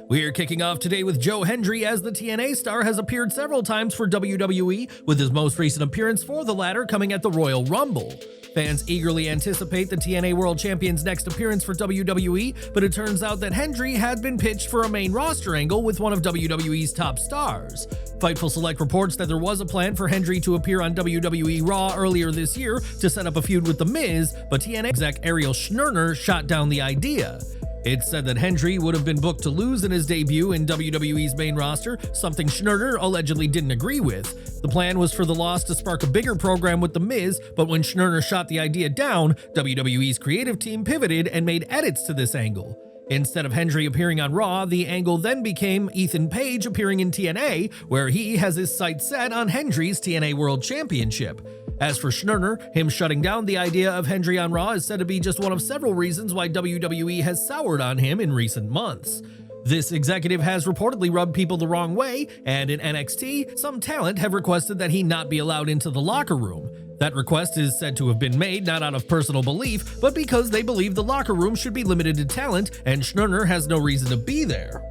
We're kicking off today with Joe Hendry, as the TNA star has appeared several times for WWE, with his most recent appearance for the latter coming at the Royal Rumble. Fans eagerly anticipate the TNA World Champion's next appearance for WWE, but it turns out that Hendry had been pitched for a main roster angle with one of WWE's top stars. Fightful Select reports that there was a plan for Hendry to appear on WWE Raw earlier this year to set up a feud with The Miz, but TNA exec Ariel Schnurner shot down the idea. It's said that Hendry would have been booked to lose in his debut in WWE's main roster, something Schnurner allegedly didn't agree with. The plan was for the loss to spark a bigger program with The Miz, but when Schnurner shot the idea down, WWE's creative team pivoted and made edits to this angle. Instead of Hendry appearing on Raw, the angle then became Ethan Page appearing in TNA, where he has his sights set on Hendry's TNA World Championship. As for Schnurner, him shutting down the idea of Hendry on Raw is said to be just one of several reasons why WWE has soured on him in recent months. This executive has reportedly rubbed people the wrong way, and in NXT, some talent have requested that he not be allowed into the locker room. That request is said to have been made not out of personal belief, but because they believe the locker room should be limited to talent, and Schnurner has no reason to be there.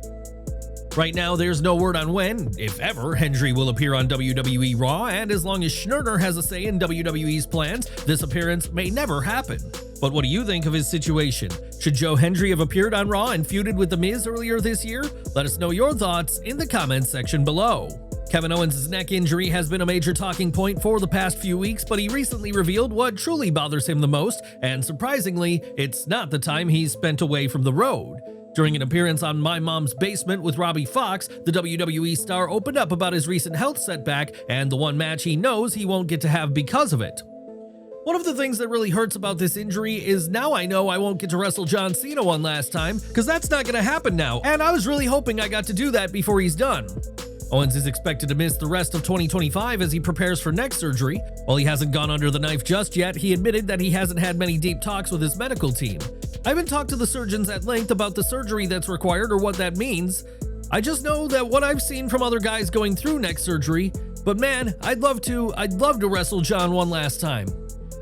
Right now, there's no word on when, if ever, Hendry will appear on WWE Raw, and as long as Schnurner has a say in WWE's plans, this appearance may never happen. But what do you think of his situation? Should Joe Hendry have appeared on Raw and feuded with The Miz earlier this year? Let us know your thoughts in the comments section below. Kevin Owens' neck injury has been a major talking point for the past few weeks, but he recently revealed what truly bothers him the most, and surprisingly, it's not the time he's spent away from the road. During an appearance on My Mom's Basement with Robbie Fox, the WWE star opened up about his recent health setback and the one match he knows he won't get to have because of it. One of the things that really hurts about this injury is now I know I won't get to wrestle John Cena one last time, because that's not going to happen now, and I was really hoping I got to do that before he's done. Owens is expected to miss the rest of 2025 as he prepares for neck surgery. While he hasn't gone under the knife just yet, he admitted that he hasn't had many deep talks with his medical team. I haven't talked to the surgeons at length about the surgery that's required or what that means. I just know that what I've seen from other guys going through neck surgery, but man, I'd love to wrestle John one last time.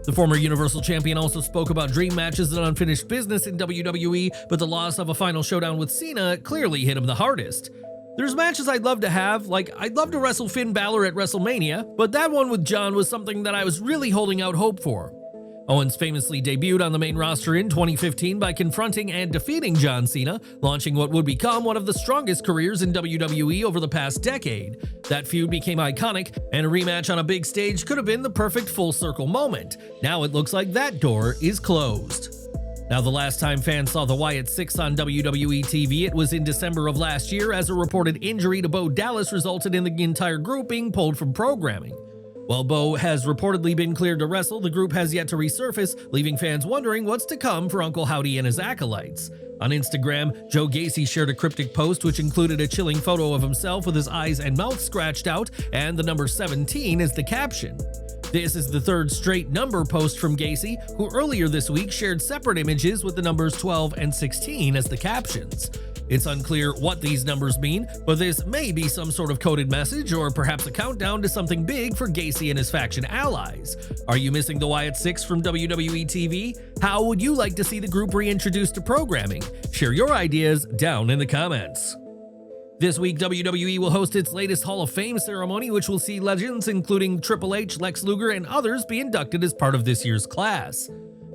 The former Universal Champion also spoke about dream matches and unfinished business in WWE, but the loss of a final showdown with Cena clearly hit him the hardest. There's matches I'd love to have, like I'd love to wrestle Finn Balor at WrestleMania, but that one with John was something that I was really holding out hope for. Owens famously debuted on the main roster in 2015 by confronting and defeating John Cena, launching what would become one of the strongest careers in WWE over the past decade. That feud became iconic, and a rematch on a big stage could have been the perfect full circle moment. Now it looks like that door is closed. Now, the last time fans saw the Wyatt 6 on WWE TV, it was in December of last year, as a reported injury to Bo Dallas resulted in the entire group being pulled from programming. While Bo has reportedly been cleared to wrestle, the group has yet to resurface, leaving fans wondering what's to come for Uncle Howdy and his acolytes. On Instagram, Joe Gacy shared a cryptic post which included a chilling photo of himself with his eyes and mouth scratched out, and the number 17 is the caption. This is the third straight number post from Gacy, who earlier this week shared separate images with the numbers 12 and 16 as the captions. It's unclear what these numbers mean, but this may be some sort of coded message or perhaps a countdown to something big for Gacy and his faction allies. Are you missing the Wyatt 6 from WWE TV? How would you like to see the group reintroduced to programming? Share your ideas down in the comments. This week, WWE will host its latest Hall of Fame ceremony, which will see legends including Triple H, Lex Luger, and others be inducted as part of this year's class.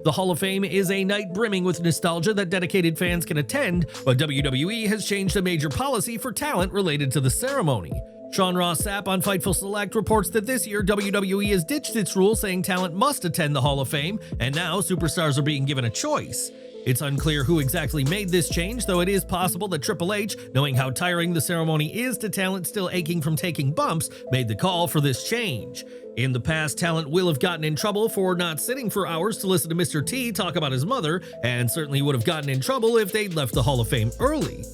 The Hall of Fame is a night brimming with nostalgia that dedicated fans can attend, but WWE has changed a major policy for talent related to the ceremony. Sean Ross Sapp on Fightful Select reports that this year WWE has ditched its rule saying talent must attend the Hall of Fame, and now superstars are being given a choice. It's unclear who exactly made this change, though it is possible that Triple H, knowing how tiring the ceremony is to talent still aching from taking bumps, made the call for this change. In the past, talent will have gotten in trouble for not sitting for hours to listen to Mr. T talk about his mother, and certainly would have gotten in trouble if they'd left the Hall of Fame early.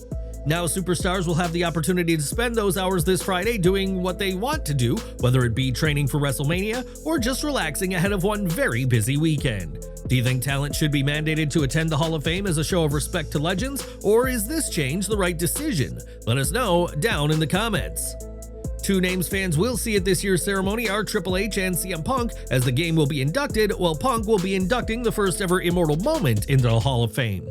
Now superstars will have the opportunity to spend those hours this Friday doing what they want to do, whether it be training for WrestleMania or just relaxing ahead of one very busy weekend. Do you think talent should be mandated to attend the Hall of Fame as a show of respect to legends, or is this change the right decision? Let us know down in the comments. Two names fans will see at this year's ceremony are Triple H and CM Punk, as the game will be inducted, while Punk will be inducting the first ever immortal moment into the Hall of Fame.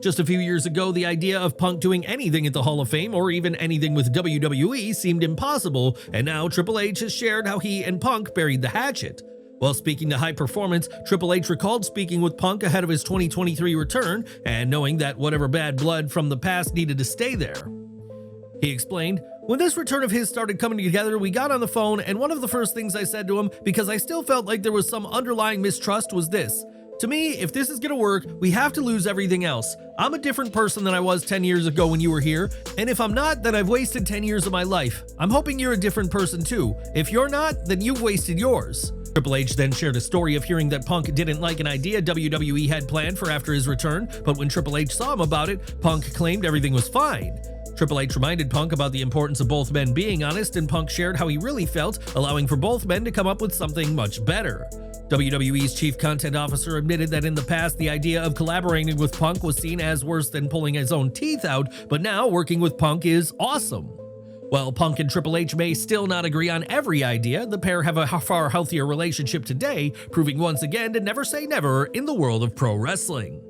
Just a few years ago, the idea of Punk doing anything at the Hall of Fame or even anything with WWE seemed impossible, and now Triple H has shared how he and Punk buried the hatchet. While speaking to High Performance, Triple H recalled speaking with Punk ahead of his 2023 return and knowing that whatever bad blood from the past needed to stay there. He explained, "When this return of his started coming together, we got on the phone, and one of the first things I said to him, because I still felt like there was some underlying mistrust, was this. To me, if this is gonna work, we have to lose everything else. I'm a different person than I was 10 years ago when you were here, and if I'm not, then I've wasted 10 years of my life. I'm hoping you're a different person too. If you're not, then you've wasted yours." Triple H then shared a story of hearing that Punk didn't like an idea WWE had planned for after his return, but when Triple H saw him about it, Punk claimed everything was fine. Triple H reminded Punk about the importance of both men being honest, and Punk shared how he really felt, allowing for both men to come up with something much better. WWE's chief content officer admitted that in the past, the idea of collaborating with Punk was seen as worse than pulling his own teeth out, but now working with Punk is awesome. While Punk and Triple H may still not agree on every idea, the pair have a far healthier relationship today, proving once again to never say never in the world of pro wrestling.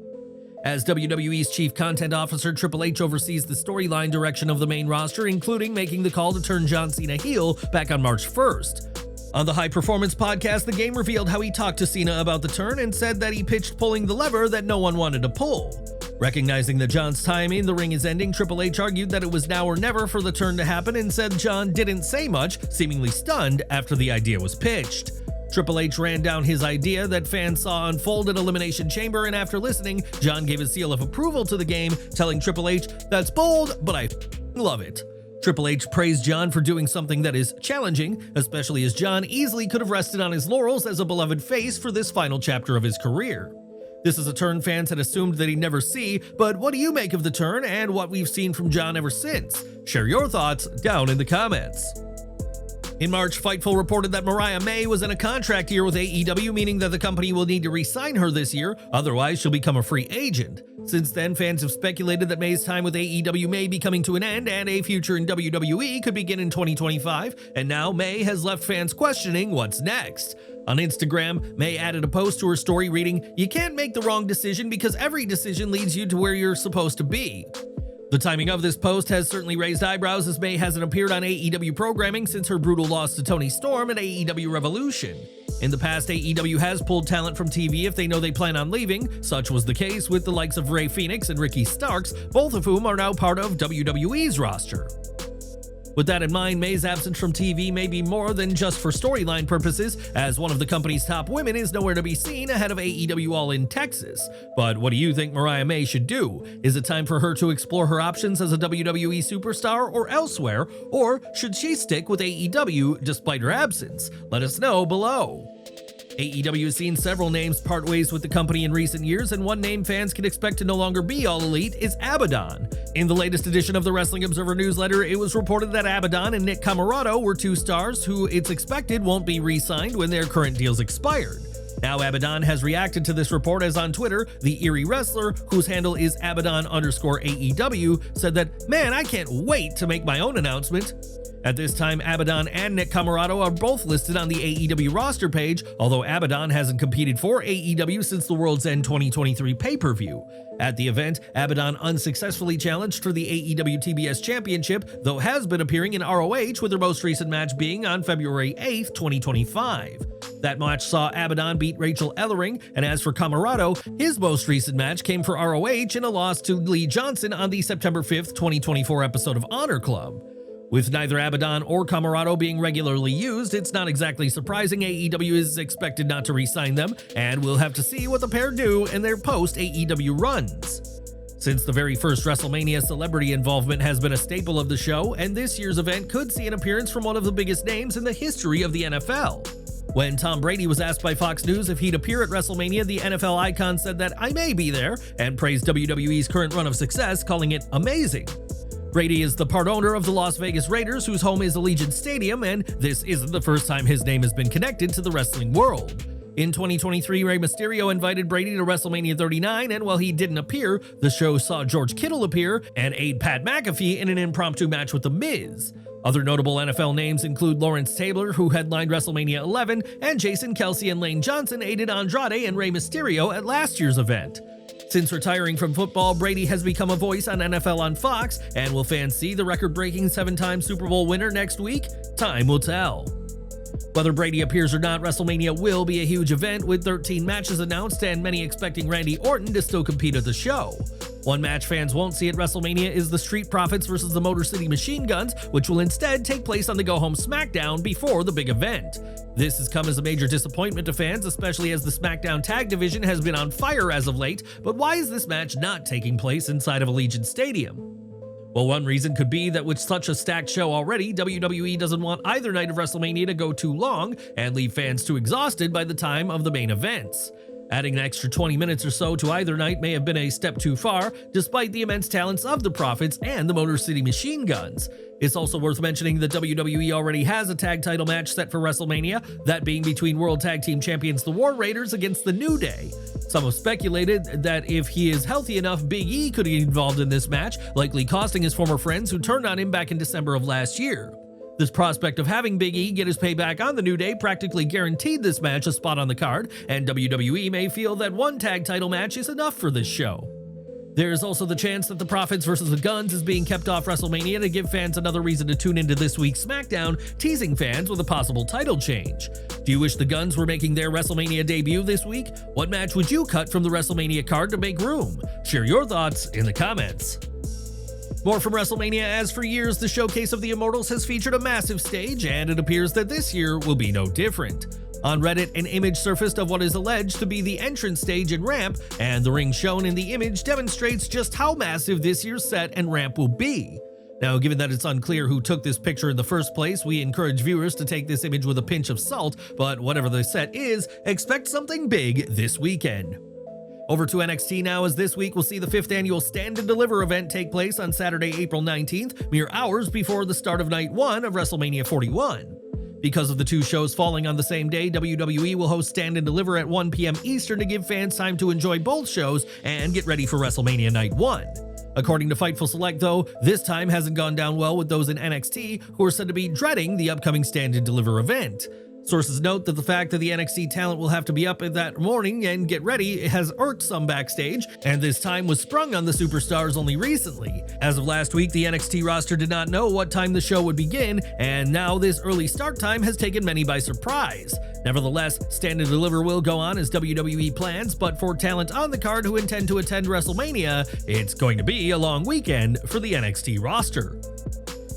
As WWE's chief content officer, Triple H oversees the storyline direction of the main roster, including making the call to turn John Cena heel back on March 1st. On the High Performance podcast, the Game revealed how he talked to Cena about the turn and said that he pitched pulling the lever that no one wanted to pull. Recognizing that John's time in the ring is ending, Triple H argued that it was now or never for the turn to happen and said John didn't say much, seemingly stunned after the idea was pitched. Triple H ran down his idea that fans saw unfold at Elimination Chamber, and after listening, John gave a seal of approval to the Game, telling Triple H, "That's bold, but I love it." Triple H praised John for doing something that is challenging, especially as John easily could have rested on his laurels as a beloved face for this final chapter of his career. This is a turn fans had assumed that he'd never see, but what do you make of the turn and what we've seen from John ever since? Share your thoughts down in the comments. In March, Fightful reported that Mariah May was in a contract year with AEW, meaning that the company will need to re-sign her this year, otherwise she'll become a free agent. Since then, fans have speculated that May's time with AEW may be coming to an end and a future in WWE could begin in 2025, and now May has left fans questioning what's next. On Instagram, May added a post to her story reading, "You can't make the wrong decision because every decision leads you to where you're supposed to be." The timing of this post has certainly raised eyebrows, as May hasn't appeared on AEW programming since her brutal loss to Toni Storm at AEW Revolution. In the past, AEW has pulled talent from TV if they know they plan on leaving. Such was the case with the likes of Rey Fenix and Ricky Starks, both of whom are now part of WWE's roster. With that in mind, May's absence from TV may be more than just for storyline purposes, as one of the company's top women is nowhere to be seen ahead of AEW All in Texas. But what do you think Mariah May should do? Is it time for her to explore her options as a WWE superstar or elsewhere, or should she stick with AEW despite her absence? Let us know below. AEW has seen several names part ways with the company in recent years, and one name fans can expect to no longer be All Elite is Abaddon. In the latest edition of the Wrestling Observer newsletter, it was reported that Abaddon and Nick Comoroto were two stars who it's expected won't be re-signed when their current deals expired. Now Abaddon has reacted to this report, as on Twitter, the Eerie Wrestler, whose handle is Abaddon_AEW, said that, "Man, I can't wait to make my own announcement." At this time, Abaddon and Nick Comoroto are both listed on the AEW roster page, although Abaddon hasn't competed for AEW since the World's End 2023 pay-per-view. At the event, Abaddon unsuccessfully challenged for the AEW TBS Championship, though has been appearing in ROH, with their most recent match being on February 8th, 2025. That match saw Abaddon beat Rachel Ellering, and as for Comoroto, his most recent match came for ROH in a loss to Lee Johnson on the September 5th, 2024 episode of Honor Club. With neither Abaddon or Comoroto being regularly used, it's not exactly surprising AEW is expected not to re-sign them, and we'll have to see what the pair do in their post-AEW runs. Since the very first WrestleMania, celebrity involvement has been a staple of the show, and this year's event could see an appearance from one of the biggest names in the history of the NFL. When Tom Brady was asked by Fox News if he'd appear at WrestleMania, the NFL icon said that "I may be there," and praised WWE's current run of success, calling it amazing. Brady is the part owner of the Las Vegas Raiders, whose home is Allegiant Stadium, and this isn't the first time his name has been connected to the wrestling world. In 2023, Rey Mysterio invited Brady to WrestleMania 39, and while he didn't appear, the show saw George Kittle appear and aid Pat McAfee in an impromptu match with The Miz. Other notable NFL names include Lawrence Taylor, who headlined WrestleMania 11, and Jason Kelce and Lane Johnson aided Andrade and Rey Mysterio at last year's event. Since retiring from football, Brady has become a voice on NFL on Fox, and will fans see the record-breaking 7-time Super Bowl winner next week? Time will tell. Whether Brady appears or not, WrestleMania will be a huge event with 13 matches announced and many expecting Randy Orton to still compete at the show. One match fans won't see at WrestleMania is the Street Profits versus the Motor City Machine Guns, which will instead take place on the go-home SmackDown before the big event. This has come as a major disappointment to fans, especially as the SmackDown tag division has been on fire as of late, but why is this match not taking place inside of Allegiant Stadium? Well, one reason could be that with such a stacked show already, WWE doesn't want either night of WrestleMania to go too long and leave fans too exhausted by the time of the main events. Adding an extra 20 minutes or so to either night may have been a step too far, despite the immense talents of the Profits and the Motor City Machine Guns. It's also worth mentioning that WWE already has a tag title match set for WrestleMania, that being between World Tag Team Champions the War Raiders against the New Day. Some have speculated that if he is healthy enough, Big E could get involved in this match, likely costing his former friends who turned on him back in December of last year. This prospect of having Big E get his payback on the New Day practically guaranteed this match a spot on the card, and WWE may feel that one tag title match is enough for this show. There's also the chance that the Profits versus the Guns is being kept off WrestleMania to give fans another reason to tune into this week's SmackDown, teasing fans with a possible title change. Do you wish the Guns were making their WrestleMania debut this week? What match would you cut from the WrestleMania card to make room? Share your thoughts in the comments. More from WrestleMania, as for years, the Showcase of the Immortals has featured a massive stage, and it appears that this year will be no different. On Reddit, an image surfaced of what is alleged to be the entrance stage and ramp, and the ring shown in the image demonstrates just how massive this year's set and ramp will be. Now, given that it's unclear who took this picture in the first place, we encourage viewers to take this image with a pinch of salt, but whatever the set is, expect something big this weekend. Over to NXT now, as this week we'll see the 5th annual Stand and Deliver event take place on Saturday, April 19th, mere hours before the start of Night 1 of WrestleMania 41. Because of the two shows falling on the same day, WWE will host Stand and Deliver at 1 p.m. Eastern to give fans time to enjoy both shows and get ready for WrestleMania Night 1. According to Fightful Select, though, this time hasn't gone down well with those in NXT who are said to be dreading the upcoming Stand and Deliver event. Sources note that the fact that the NXT talent will have to be up that morning and get ready has irked some backstage, and this time was sprung on the superstars only recently. As of last week, the NXT roster did not know what time the show would begin, and now this early start time has taken many by surprise. Nevertheless, Stand and Deliver will go on as WWE plans, but for talent on the card who intend to attend WrestleMania, it's going to be a long weekend for the NXT roster.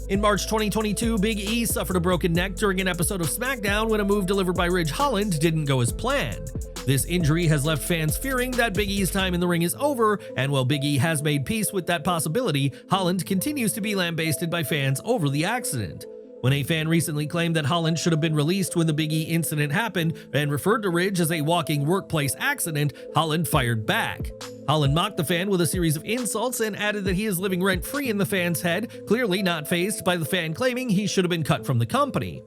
In March 2022, Big E suffered a broken neck during an episode of SmackDown when a move delivered by Ridge Holland didn't go as planned. This injury has left fans fearing that Big E's time in the ring is over, and while Big E has made peace with that possibility, Holland continues to be lambasted by fans over the accident. When a fan recently claimed that Holland should have been released when the Big E incident happened and referred to Ridge as a walking workplace accident, Holland fired back. Holland mocked the fan with a series of insults and added that he is living rent-free in the fan's head, clearly not fazed by the fan claiming he should have been cut from the company.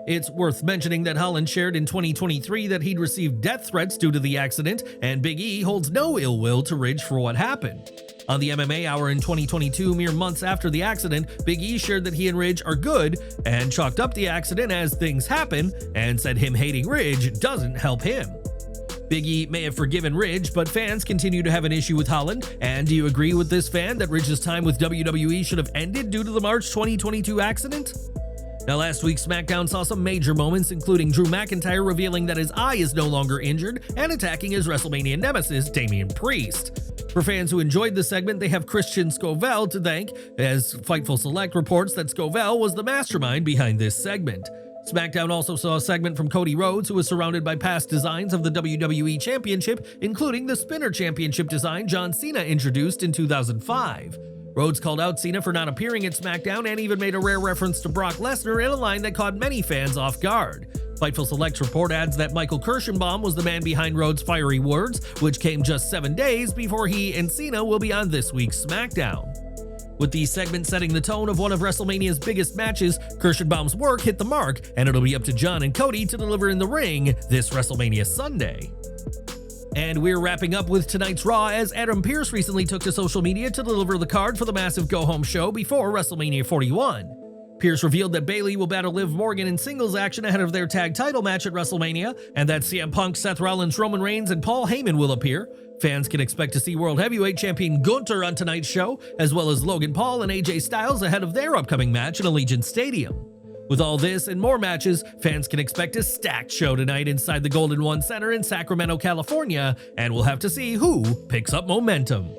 It's worth mentioning that Holland shared in 2023 that he'd received death threats due to the accident, and Big E holds no ill will to Ridge for what happened. On the MMA Hour in 2022, mere months after the accident, Big E shared that he and Ridge are good and chalked up the accident as things happen, and said him hating Ridge doesn't help him. Big E may have forgiven Ridge, but fans continue to have an issue with Holland. And do you agree with this fan that Ridge's time with WWE should have ended due to the March 2022 accident? Now, last week's SmackDown saw some major moments, including Drew McIntyre revealing that his eye is no longer injured and attacking his WrestleMania nemesis, Damian Priest. For fans who enjoyed the segment, they have Christian Scovell to thank, as Fightful Select reports that Scovell was the mastermind behind this segment. SmackDown also saw a segment from Cody Rhodes, who was surrounded by past designs of the WWE Championship, including the Spinner Championship design John Cena introduced in 2005. Rhodes called out Cena for not appearing at SmackDown and even made a rare reference to Brock Lesnar in a line that caught many fans off guard. Fightful Select's report adds that Michael Kirschenbaum was the man behind Rhodes' fiery words, which came just 7 days before he and Cena will be on this week's SmackDown. With the segment setting the tone of one of WrestleMania's biggest matches, Kirschenbaum's work hit the mark, and it'll be up to John and Cody to deliver in the ring this WrestleMania Sunday. And we're wrapping up with tonight's Raw, as Adam Pearce recently took to social media to deliver the card for the massive go-home show before WrestleMania 41. Pearce revealed that Bayley will battle Liv Morgan in singles action ahead of their tag title match at WrestleMania, and that CM Punk, Seth Rollins, Roman Reigns, and Paul Heyman will appear. Fans can expect to see World Heavyweight Champion Gunther on tonight's show, as well as Logan Paul and AJ Styles ahead of their upcoming match in Allegiant Stadium. With all this and more matches, fans can expect a stacked show tonight inside the Golden One Center in Sacramento, California, and we'll have to see who picks up momentum.